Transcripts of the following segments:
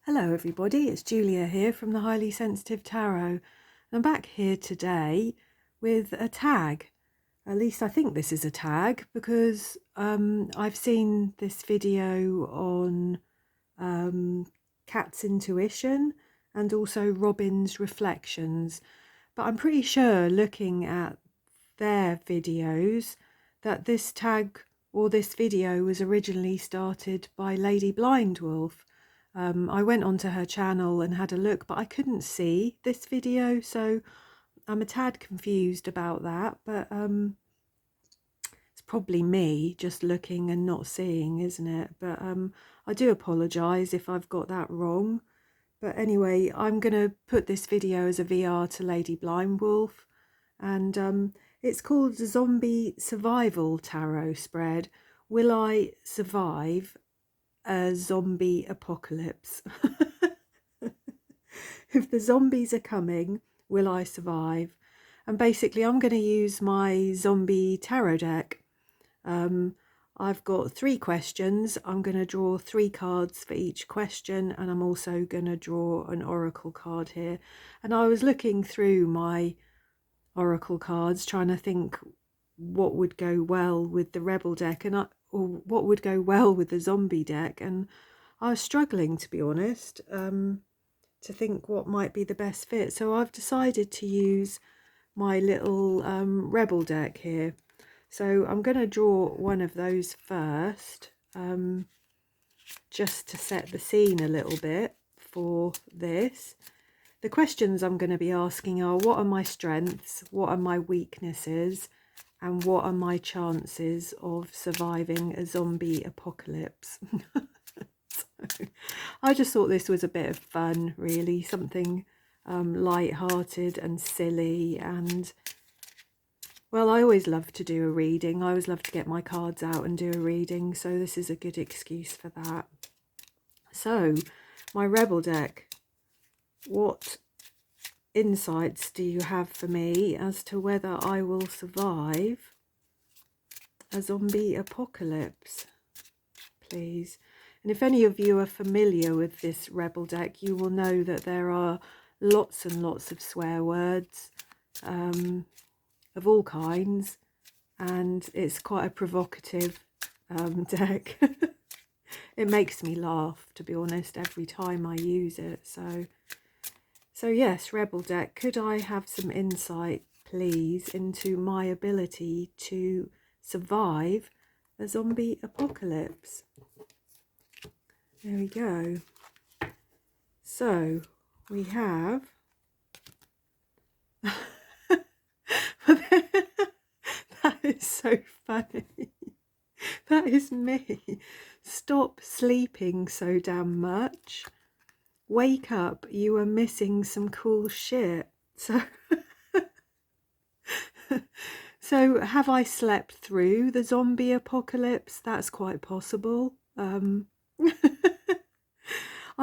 Hello everybody, it's Julia here from the Highly Sensitive Tarot. I'm back here today with a tag. At least I think this is a tag because I've seen this video on Cat's Intuition and also Robin's Reflections. But I'm pretty sure looking at their videos that this tag or this video was originally started by Lady Blindwolf. I went onto her channel and had a look, but I couldn't see this video, so I'm a tad confused about that, but it's probably me just looking and not seeing, isn't it? But I do apologise if I've got that wrong. But anyway, I'm going to put this video as a VR to Lady Blindwolf, and it's called the Zombie Survival Tarot Spread. Will I survive a zombie apocalypse? If the zombies are coming, will I survive? And basically I'm going to use my zombie tarot deck. I've got 3 questions. I'm going to draw 3 cards for each question, and I'm also going to draw an oracle card here. And I was looking through my oracle cards trying to think what would go well with the rebel deck or what would go well with the zombie deck, and I was struggling, to be honest, to think what might be the best fit. So I've decided to use my little rebel deck here. So I'm going to draw one of those first, just to set the scene a little bit for this. The questions I'm going to be asking are: what are my strengths, what are my weaknesses, and what are my chances of surviving a zombie apocalypse? So, I just thought this was a bit of fun, really, something light-hearted and silly. And well, I always love to do a reading. I always love to get my cards out and do a reading, so this is a good excuse for that. So, my rebel deck, what insights do you have for me as to whether I will survive a zombie apocalypse, please? And if any of you are familiar with this rebel deck, you will know that there are lots and lots of swear words of all kinds, and it's quite a provocative deck. It makes me laugh, to be honest, every time I use it. So yes, rebel deck, could I have some insight, please, into my ability to survive a zombie apocalypse? There we go. So we have that is so funny. That is me. Stop sleeping so damn much. Wake up, you are missing some cool shit. So have I slept through the zombie apocalypse? That's quite possible. I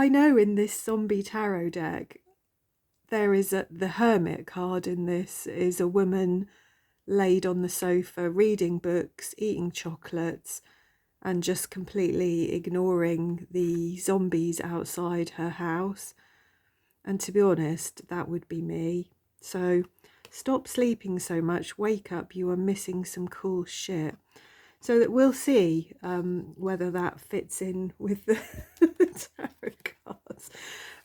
know in this zombie tarot deck there is the hermit card. In this is a woman laid on the sofa reading books, eating chocolates, and just completely ignoring the zombies outside her house. And to be honest, that would be me. So stop sleeping so much, wake up, you are missing some cool shit. So that we'll see whether that fits in with the tarot cards.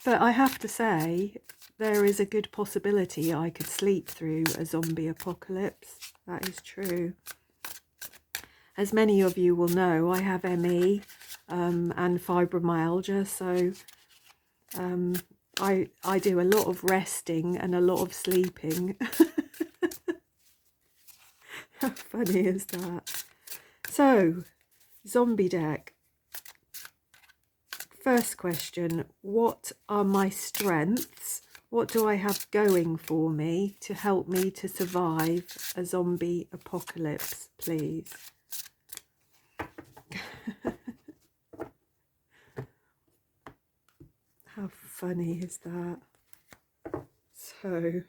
But I have to say, there is a good possibility I could sleep through a zombie apocalypse. That is true. As many of you will know, I have ME and fibromyalgia, so I do a lot of resting and a lot of sleeping. How funny is that? So, zombie deck. First question, what are my strengths? What do I have going for me to help me to survive a zombie apocalypse, please? How funny is that? So,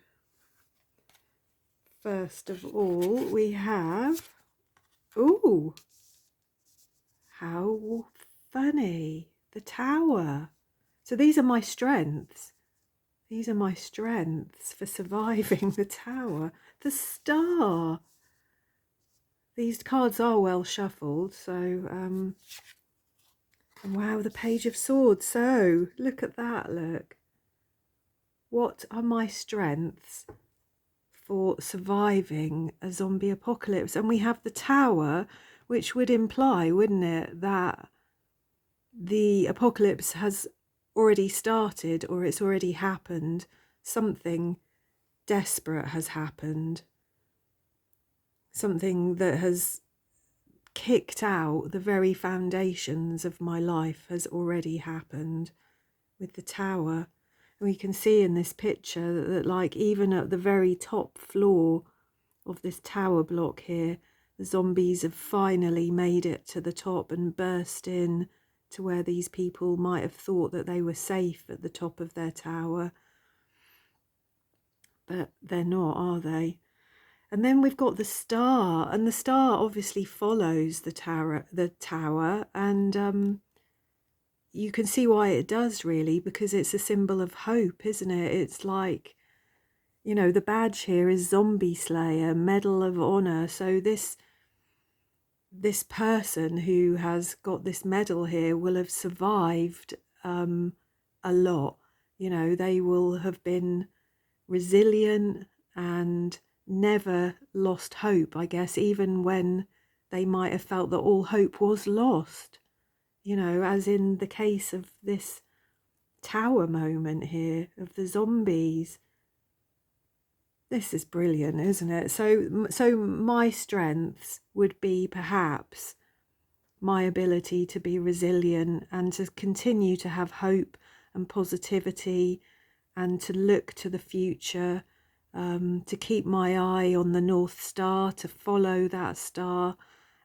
first of all, we have... Ooh! How funny. The Tower. So these are my strengths. These are my strengths for surviving the Tower. The Star. These cards are well shuffled, so wow, the Page of Swords. So look at that, look. What are my strengths for surviving a zombie apocalypse? And we have the Tower, which would imply, wouldn't it, that the apocalypse has already started, or it's already happened. Something desperate has happened. Something that has kicked out the very foundations of my life has already happened with the Tower. And we can see in this picture that like even at the very top floor of this tower block here, the zombies have finally made it to the top and burst in to where these people might have thought that they were safe at the top of their tower. But they're not, are they? And then we've got the Star, and the Star obviously follows the tower, and you can see why it does, really, because it's a symbol of hope, isn't it? It's like, you know, the badge here is Zombie Slayer, Medal of Honor. So this person who has got this medal here will have survived a lot. You know, they will have been resilient and never lost hope, I guess, even when they might have felt that all hope was lost, you know, as in the case of this tower moment here of the zombies. This is brilliant, isn't it? So my strengths would be perhaps my ability to be resilient and to continue to have hope and positivity and to look to the future, to keep my eye on the North Star, to follow that star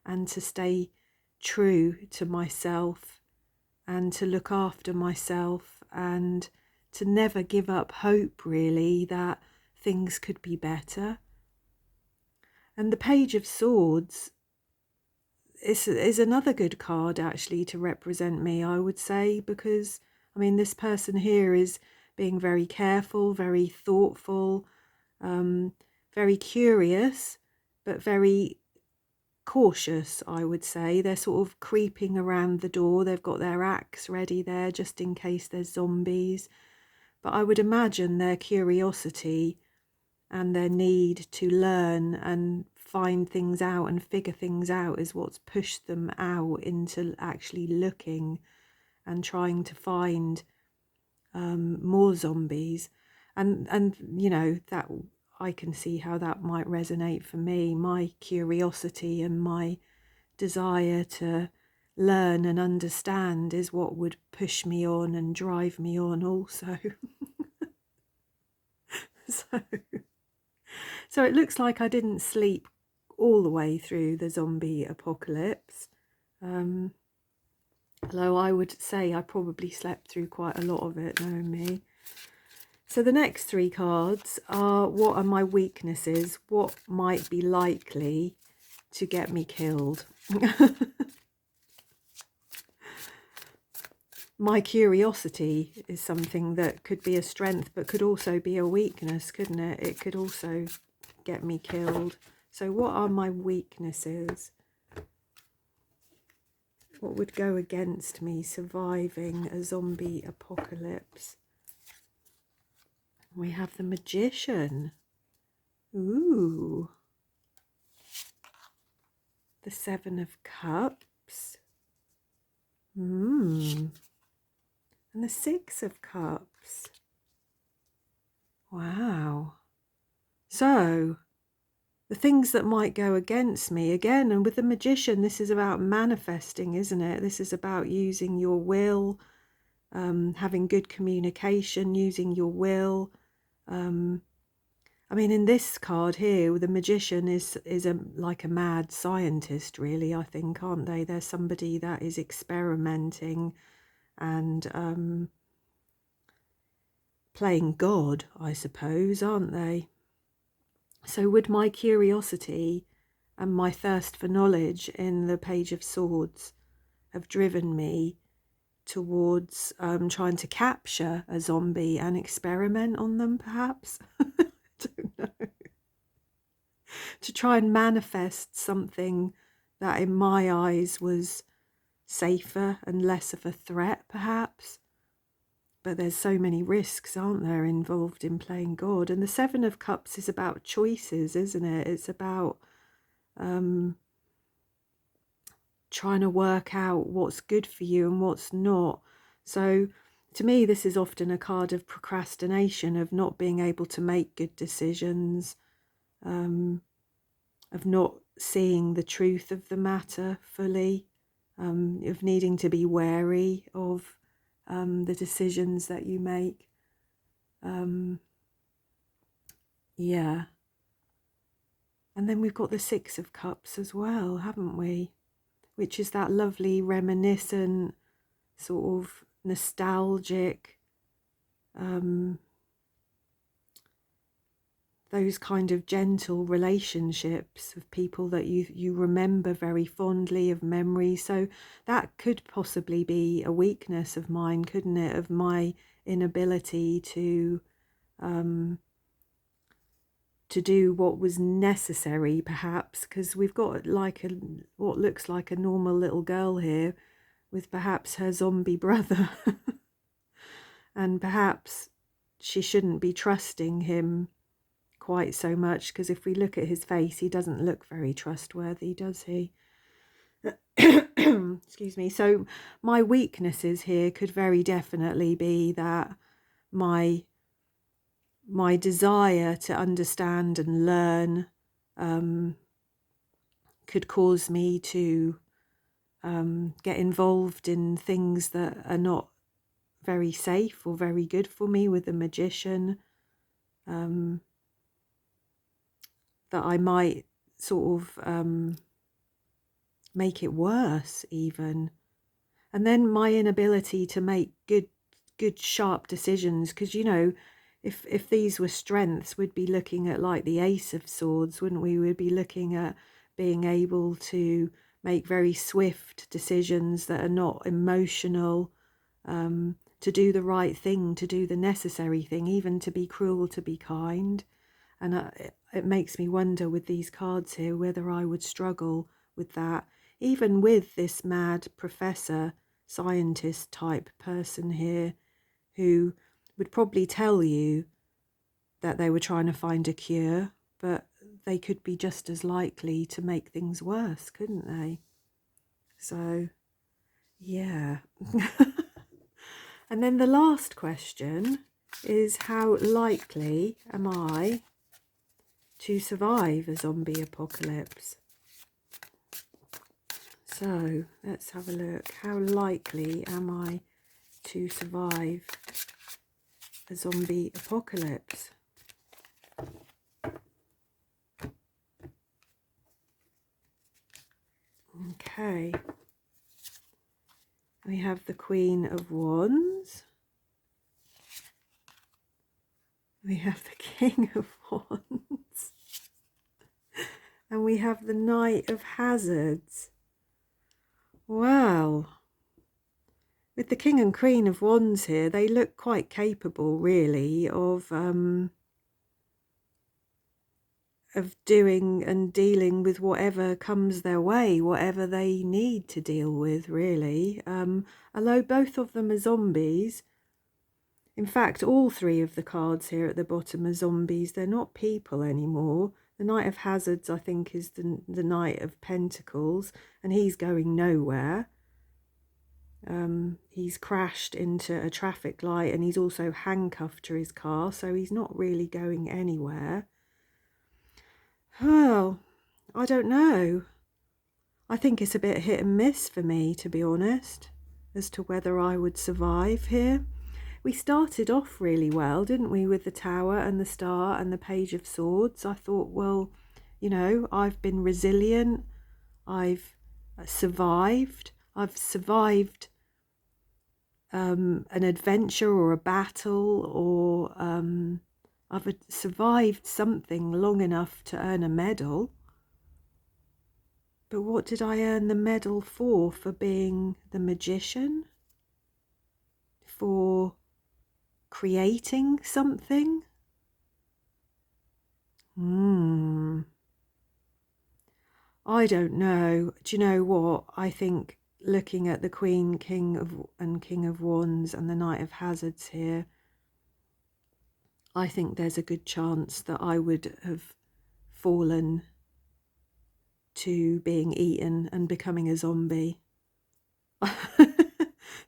and to stay true to myself and to look after myself and to never give up hope, really, that things could be better. And the Page of Swords is another good card, actually, to represent me, I would say, because, I mean, this person here is being very careful, very thoughtful, very curious, but very cautious, I would say. They're sort of creeping around the door. They've got their axe ready there just in case there's zombies. But I would imagine their curiosity and their need to learn and find things out and figure things out is what's pushed them out into actually looking and trying to find more zombies. And you know, that I can see how that might resonate for me. My curiosity and my desire to learn and understand is what would push me on and drive me on also. So it looks like I didn't sleep all the way through the zombie apocalypse. Although I would say I probably slept through quite a lot of it, knowing me. So the next three cards are, what are my weaknesses? What might be likely to get me killed? My curiosity is something that could be a strength, but could also be a weakness, couldn't it? It could also get me killed. So what are my weaknesses? What would go against me surviving a zombie apocalypse? We have the Magician. Ooh. The Seven of Cups. And the Six of Cups. Wow. So, the things that might go against me, again, and with the Magician, this is about manifesting, isn't it? This is about using your will, having good communication, using your will. I mean, in this card here, the Magician is like a mad scientist, really, I think, aren't they? They're somebody that is experimenting and playing God, I suppose, aren't they? So would my curiosity and my thirst for knowledge in the Page of Swords have driven me towards trying to capture a zombie and experiment on them, perhaps. I don't know. To try and manifest something that in my eyes was safer and less of a threat, perhaps. But there's so many risks, aren't there, involved in playing God? And the Seven of Cups is about choices, isn't it? It's about trying to work out what's good for you and what's not. So to me, this is often a card of procrastination, of not being able to make good decisions, of not seeing the truth of the matter fully, of needing to be wary of the decisions that you make. Yeah. And then we've got the Six of Cups as well, haven't we? Which is that lovely reminiscent, sort of nostalgic, those kind of gentle relationships of people that you remember very fondly, of memory. So that could possibly be a weakness of mine, couldn't it? Of my inability to do what was necessary, perhaps, because we've got like what looks like a normal little girl here with perhaps her zombie brother. And perhaps she shouldn't be trusting him quite so much, because if we look at his face, he doesn't look very trustworthy, does he? Excuse me. So my weaknesses here could very definitely be that my desire to understand and learn could cause me to get involved in things that are not very safe or very good for me with the magician, that I might sort of make it worse even. And then my inability to make good sharp decisions, because if these were strengths, we'd be looking at like the Ace of Swords, wouldn't we? We'd be looking at being able to make very swift decisions that are not emotional, to do the right thing, to do the necessary thing, even to be cruel, to be kind. And it makes me wonder with these cards here whether I would struggle with that, even with this mad professor, scientist type person here, who would probably tell you that they were trying to find a cure, but they could be just as likely to make things worse, couldn't they? So, yeah. And then the last question is, how likely am I to survive a zombie apocalypse? So let's have a look. How likely am I to survive a zombie apocalypse? Okay. We have the Queen of Wands. We have the King of Wands. And we have the Knight of Hazards. Wow. With the King and Queen of Wands here, they look quite capable, really, of doing and dealing with whatever comes their way, whatever they need to deal with, really. Although both of them are zombies. In fact, all three of the cards here at the bottom are zombies. They're not people anymore. The Knight of Hazards, I think, is the Knight of Pentacles, and he's going nowhere. He's crashed into a traffic light, and he's also handcuffed to his car, so he's not really going anywhere. Well, I don't know. I think it's a bit hit and miss for me, to be honest, as to whether I would survive here. We started off really well, didn't we, with the Tower and the Star and the Page of Swords. I thought, well, I've been resilient. I've survived. I've survived an adventure or a battle, or I've survived something long enough to earn a medal. But what did I earn the medal for? For being the magician? for creating something. I don't know. Do you know what? I think looking at the Queen, King of Wands and the Knight of Hazards here, I think there's a good chance that I would have fallen to being eaten and becoming a zombie.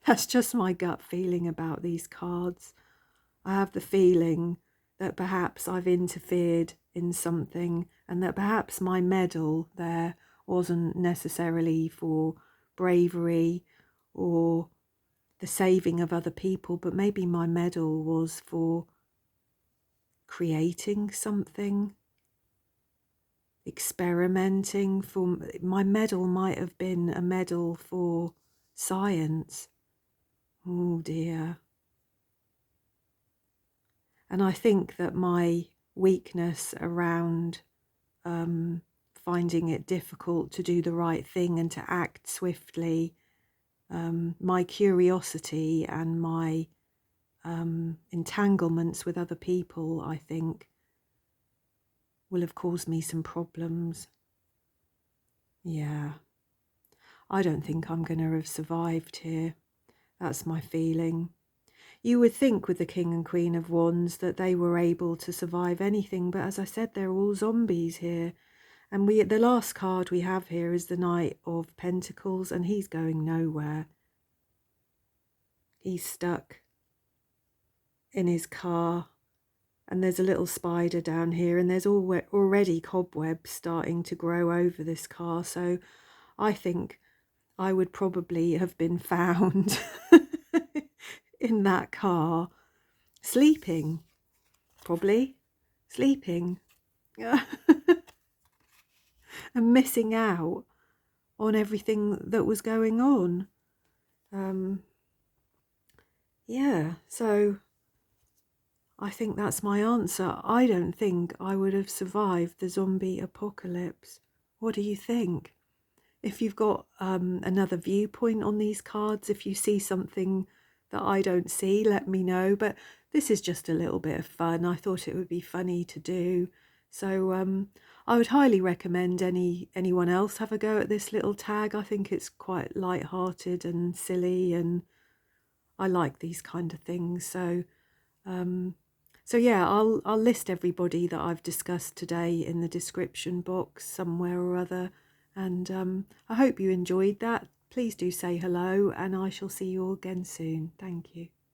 That's just my gut feeling about these cards. I have the feeling that perhaps I've interfered in something, and that perhaps my medal there wasn't necessarily for bravery or the saving of other people, but maybe my medal was for creating something, experimenting. For my medal might have been a medal for science. Oh dear. And I think that my weakness around finding it difficult to do the right thing and to act swiftly, my curiosity and my entanglements with other people, I think, will have caused me some problems. Yeah. I don't think I'm going to have survived here. That's my feeling. You would think with the King and Queen of Wands that they were able to survive anything, but as I said, they're all zombies here. And the last card we have here is the Knight of Pentacles, and he's going nowhere. He's stuck in his car, and there's a little spider down here, and there's already cobwebs starting to grow over this car. So I think I would probably have been found in that car, sleeping, probably sleeping, and missing out on everything that was going on. Yeah, so I think that's my answer. I don't think I would have survived the zombie apocalypse. What do you think? If you've got another viewpoint on these cards, if you see something that I don't see, let me know. But this is just a little bit of fun. I thought it would be funny to do. So I would highly recommend anyone else have a go at this little tag. I think it's quite light-hearted and silly, and I like these kind of things. So yeah, I'll list everybody that I've discussed today in the description box somewhere or other. And I hope you enjoyed that. Please do say hello, and I shall see you all again soon. Thank you.